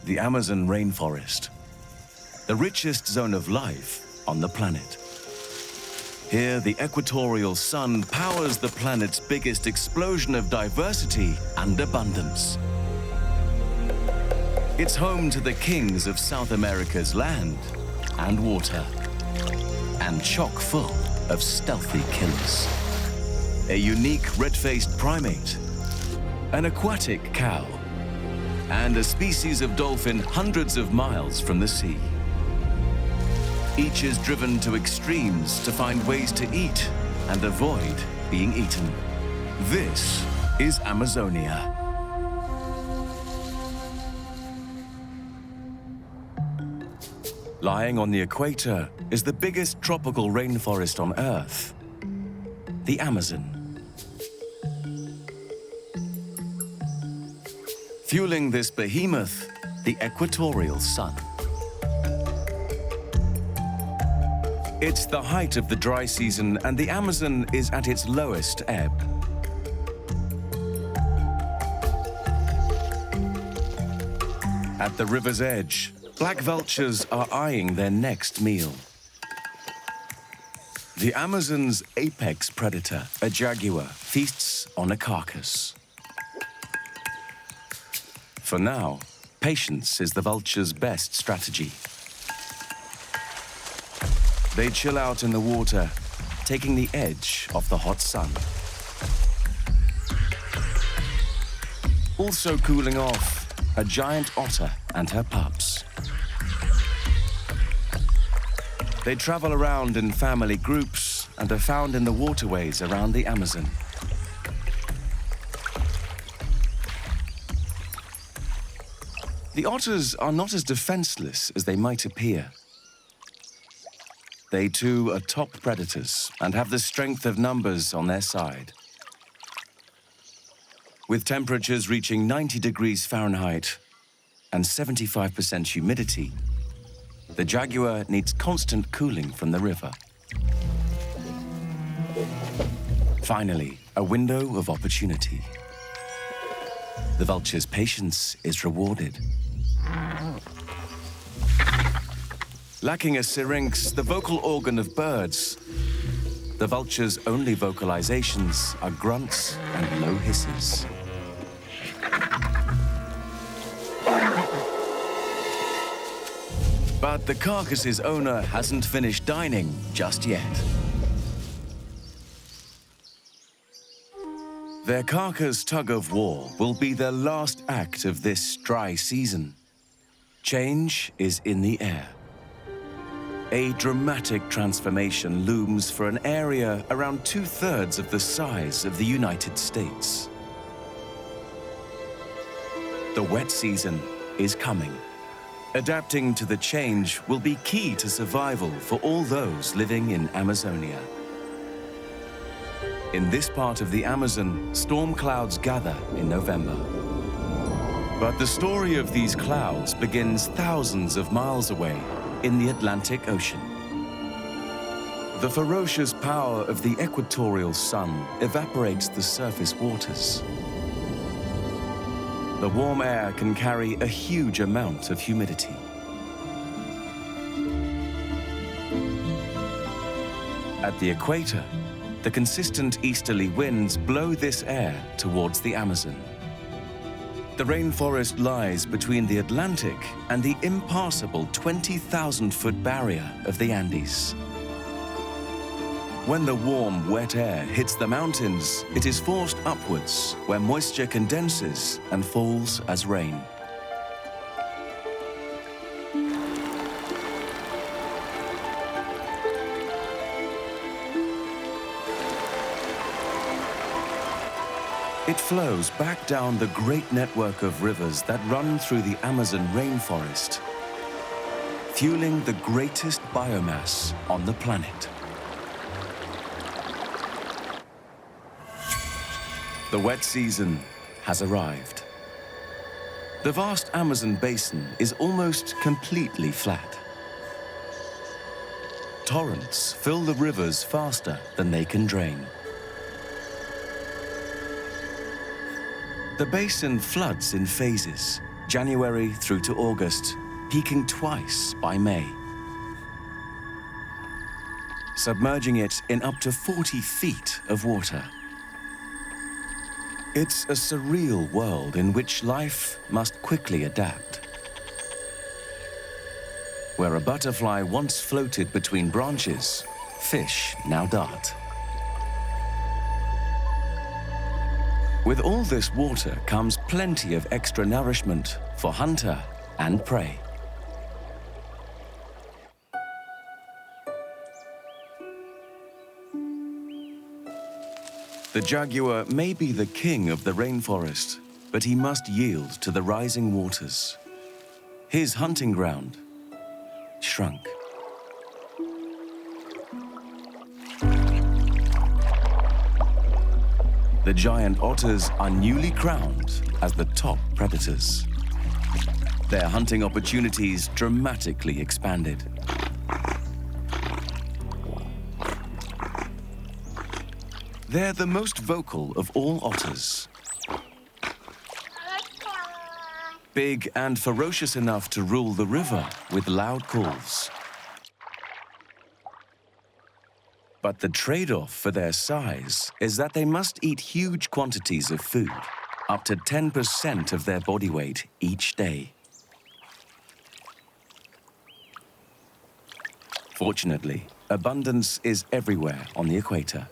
the Amazon rainforest, the richest zone of life on the planet. Here, the equatorial sun powers the planet's biggest explosion of diversity and abundance. It's home to the kings of South America's land and water, and chock full of stealthy killers. A unique red-faced primate, an aquatic cow, and a species of dolphin hundreds of miles from the sea. Each is driven to extremes to find ways to eat and avoid being eaten. This is Amazonia. Lying on the equator is the biggest tropical rainforest on Earth, the Amazon. Fueling this behemoth, the equatorial sun. It's the height of the dry season, and the Amazon is at its lowest ebb. At the river's edge, black vultures are eyeing their next meal. The Amazon's apex predator, a jaguar, feasts on a carcass. For now, patience is the vulture's best strategy. They chill out in the water, taking the edge off the hot sun. Also cooling off, a giant otter and her pups. They travel around in family groups and are found in the waterways around the Amazon. The otters are not as defenseless as they might appear. They too are top predators and have the strength of numbers on their side. With temperatures reaching 90 degrees Fahrenheit and 75% humidity, the jaguar needs constant cooling from the river. Finally, a window of opportunity. The vulture's patience is rewarded. Lacking a syrinx, the vocal organ of birds, the vulture's only vocalizations are grunts and low hisses. But the carcass's owner hasn't finished dining just yet. Their carcass tug-of-war will be their last act of this dry season. Change is in the air. A dramatic transformation looms for an area around 2/3 of the size of the United States. The wet season is coming. Adapting to the change will be key to survival for all those living in Amazonia. In this part of the Amazon, storm clouds gather in November. But the story of these clouds begins thousands of miles away in the Atlantic Ocean. The ferocious power of the equatorial sun evaporates the surface waters. The warm air can carry a huge amount of humidity. At the equator, the consistent easterly winds blow this air towards the Amazon. The rainforest lies between the Atlantic and the impassable 20,000-foot barrier of the Andes. When the warm, wet air hits the mountains, it is forced upwards, where moisture condenses and falls as rain. It flows back down the great network of rivers that run through the Amazon rainforest, fueling the greatest biomass on the planet. The wet season has arrived. The vast Amazon basin is almost completely flat. Torrents fill the rivers faster than they can drain. The basin floods in phases, January through to August, peaking twice by May, submerging it in up to 40 feet of water. It's a surreal world in which life must quickly adapt. Where a butterfly once floated between branches, fish now dart. With all this water comes plenty of extra nourishment for hunter and prey. The jaguar may be the king of the rainforest, but he must yield to the rising waters. His hunting ground shrunk. The giant otters are newly crowned as the top predators. Their hunting opportunities dramatically expanded. They're the most vocal of all otters. Big and ferocious enough to rule the river with loud calls. But the trade-off for their size is that they must eat huge quantities of food, up to 10% of their body weight each day. Fortunately, abundance is everywhere on the equator.